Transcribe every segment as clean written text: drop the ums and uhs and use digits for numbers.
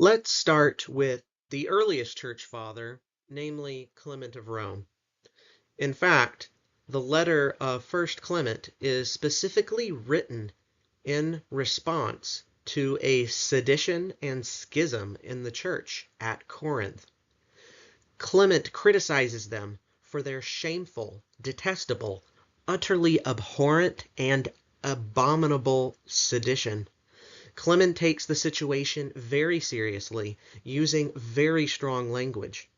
Let's start with the earliest church father, namely Clement of Rome. In fact, the letter of First Clement is specifically written in response to a sedition and schism in the church at Corinth. Clement criticizes them for their shameful, detestable, utterly abhorrent, and abominable sedition. Clement takes the situation very seriously, using very strong language.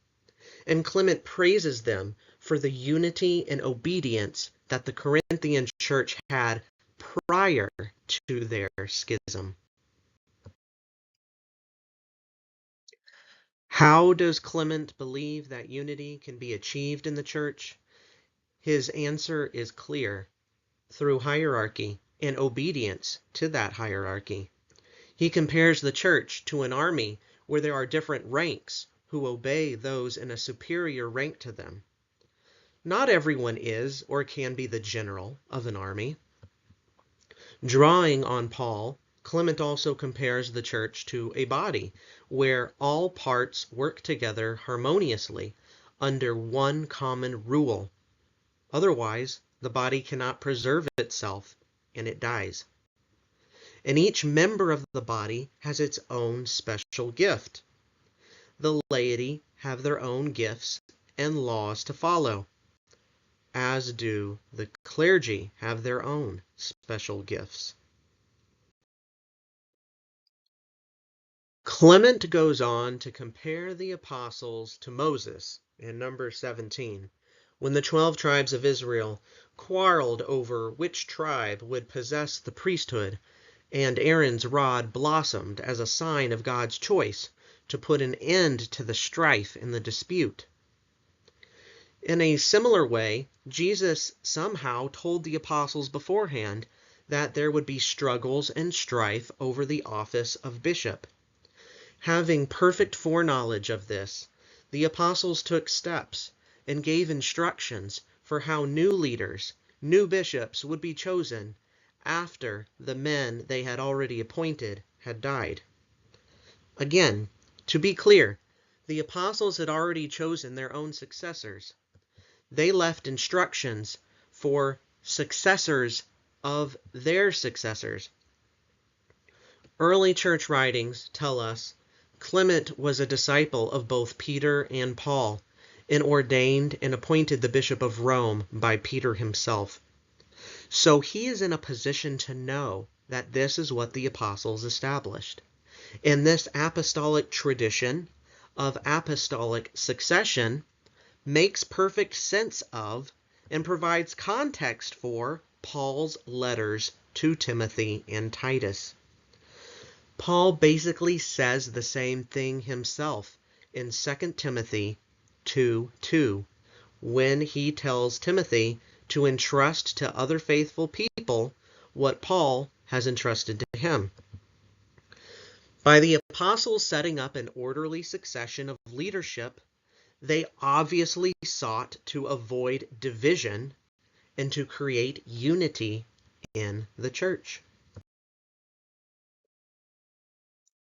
And Clement praises them for the unity and obedience that the Corinthian church had prior to their schism. How does Clement believe that unity can be achieved in the church? His answer is clear: through hierarchy and obedience to that hierarchy. He compares the church to an army where there are different ranks who obey those in a superior rank to them. Not everyone is or can be the general of an army. Drawing on Paul, Clement also compares the church to a body where all parts work together harmoniously under one common rule. Otherwise, the body cannot preserve itself and it dies. And each member of the body has its own special gift. The laity have their own gifts and laws to follow, as do the clergy have their own special gifts. Clement goes on to compare the apostles to Moses in Numbers 17, when the 12 tribes of Israel quarreled over which tribe would possess the priesthood, and Aaron's rod blossomed as a sign of God's choice to put an end to the strife and the dispute. In a similar way, Jesus somehow told the apostles beforehand that there would be struggles and strife over the office of bishop. Having perfect foreknowledge of this, the apostles took steps and gave instructions for how new leaders, new bishops would be chosen after the men they had already appointed had died. Again, to be clear, the apostles had already chosen their own successors. They left instructions for successors of their successors. Early church writings tell us Clement was a disciple of both Peter and Paul, and ordained and appointed the Bishop of Rome by Peter himself. So he is in a position to know that this is what the apostles established. And this apostolic tradition of apostolic succession makes perfect sense of and provides context for Paul's letters to Timothy and Titus. Paul basically says the same thing himself in 2 Timothy 2:2, when he tells Timothy to entrust to other faithful people what Paul has entrusted to him. By the apostles setting up an orderly succession of leadership, they obviously sought to avoid division and to create unity in the church.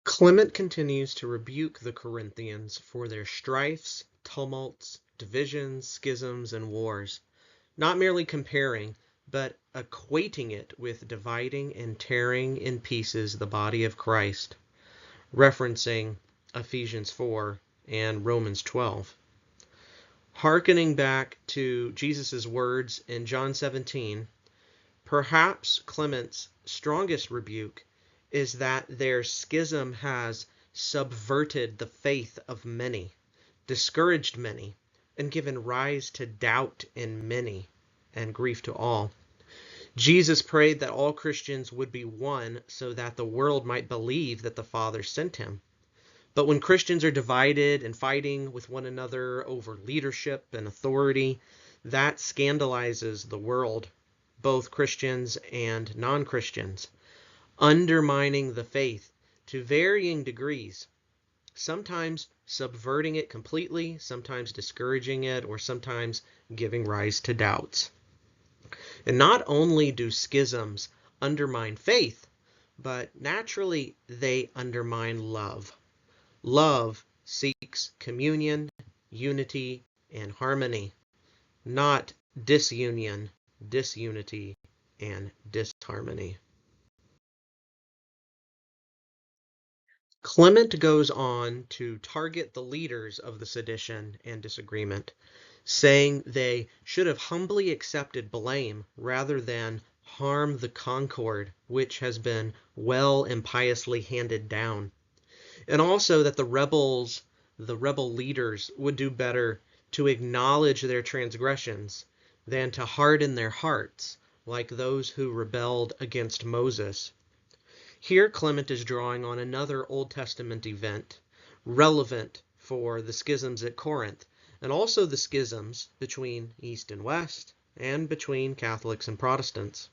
Clement continues to rebuke the Corinthians for their strifes, tumults, divisions, schisms, and wars, not merely comparing, but equating it with dividing and tearing in pieces the body of Christ, referencing Ephesians 4 and Romans 12. Hearkening back to Jesus' words in John 17, perhaps Clement's strongest rebuke is that their schism has subverted the faith of many, discouraged many, and given rise to doubt in many, and grief to all. Jesus prayed that all Christians would be one so that the world might believe that the Father sent him. But when Christians are divided and fighting with one another over leadership and authority, that scandalizes the world, both Christians and non-Christians, undermining the faith to varying degrees, sometimes subverting it completely, sometimes discouraging it, or sometimes giving rise to doubts. And not only do schisms undermine faith, but naturally they undermine love. Love seeks communion, unity, and harmony, not disunion, disunity, and disharmony. Clement goes on to target the leaders of the sedition and disagreement, saying they should have humbly accepted blame rather than harm the concord which has been well and piously handed down, and also that the rebel leaders would do better to acknowledge their transgressions than to harden their hearts like those who rebelled against Moses. Here Clement is drawing on another Old Testament event relevant for the schisms at Corinth, and also the schisms between East and West, and between Catholics and Protestants.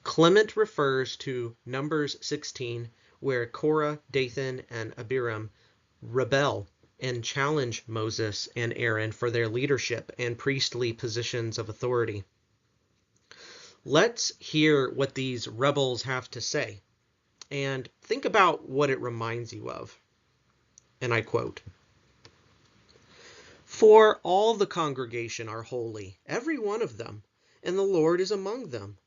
Clement refers to Numbers 16, where Korah, Dathan, and Abiram rebel and challenge Moses and Aaron for their leadership and priestly positions of authority. Let's hear what these rebels have to say, and think about what it reminds you of. And I quote, "For all the congregation are holy, every one of them, and the Lord is among them.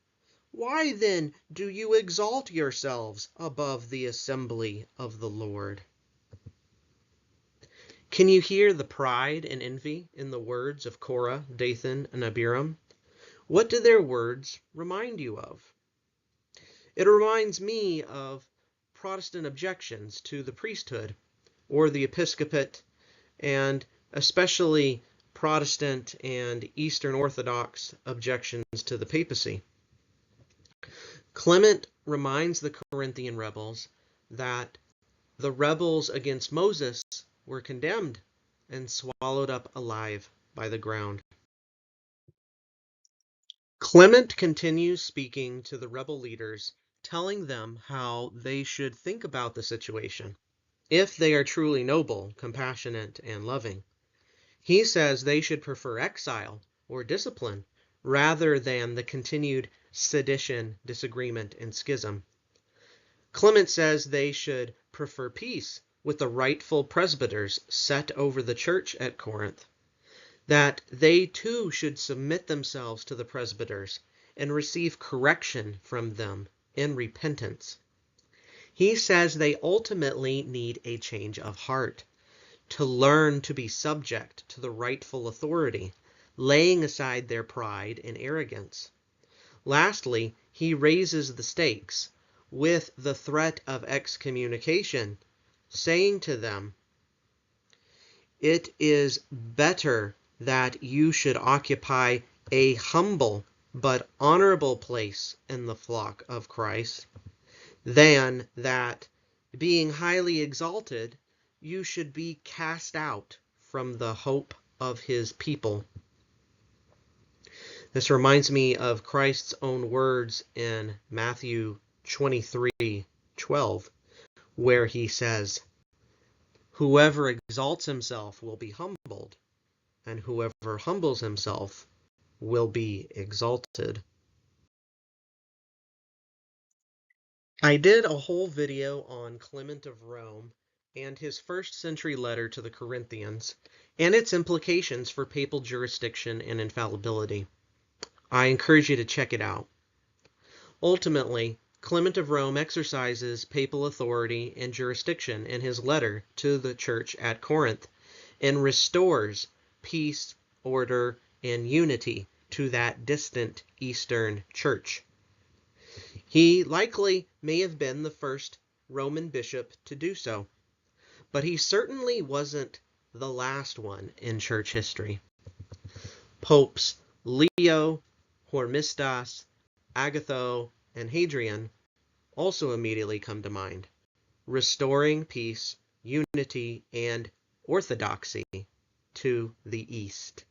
Why then do you exalt yourselves above the assembly of the Lord?" Can you hear the pride and envy in the words of Korah, Dathan, and Abiram? What do their words remind you of? It reminds me of Protestant objections to the priesthood or the episcopate, and especially Protestant and Eastern Orthodox objections to the papacy. Clement reminds the Corinthian rebels that the rebels against Moses were condemned and swallowed up alive by the ground. Clement continues speaking to the rebel leaders, telling them how they should think about the situation if they are truly noble, compassionate, and loving. He says they should prefer exile or discipline rather than the continued sedition, disagreement, and schism. Clement says they should prefer peace with the rightful presbyters set over the church at Corinth, that they too should submit themselves to the presbyters and receive correction from them in repentance. He says they ultimately need a change of heart, to learn to be subject to the rightful authority, laying aside their pride and arrogance. Lastly, he raises the stakes with the threat of excommunication, saying to them, "It is better that you should occupy a humble but honorable place in the flock of Christ, than that, being highly exalted, you should be cast out from the hope of his people." This reminds me of Christ's own words in Matthew 23:12, where he says, "Whoever exalts himself will be humbled, and whoever humbles himself will be exalted." I did a whole video on Clement of Rome and his first century letter to the Corinthians and its implications for papal jurisdiction and infallibility. I encourage you to check it out. Ultimately, Clement of Rome exercises papal authority and jurisdiction in his letter to the church at Corinth and restores peace, order, and unity to that distant Eastern church. He likely may have been the first Roman bishop to do so, but he certainly wasn't the last one in church history. Popes Leo, Hormisdas, Agatho, and Hadrian also immediately come to mind, restoring peace, unity, and orthodoxy to the East.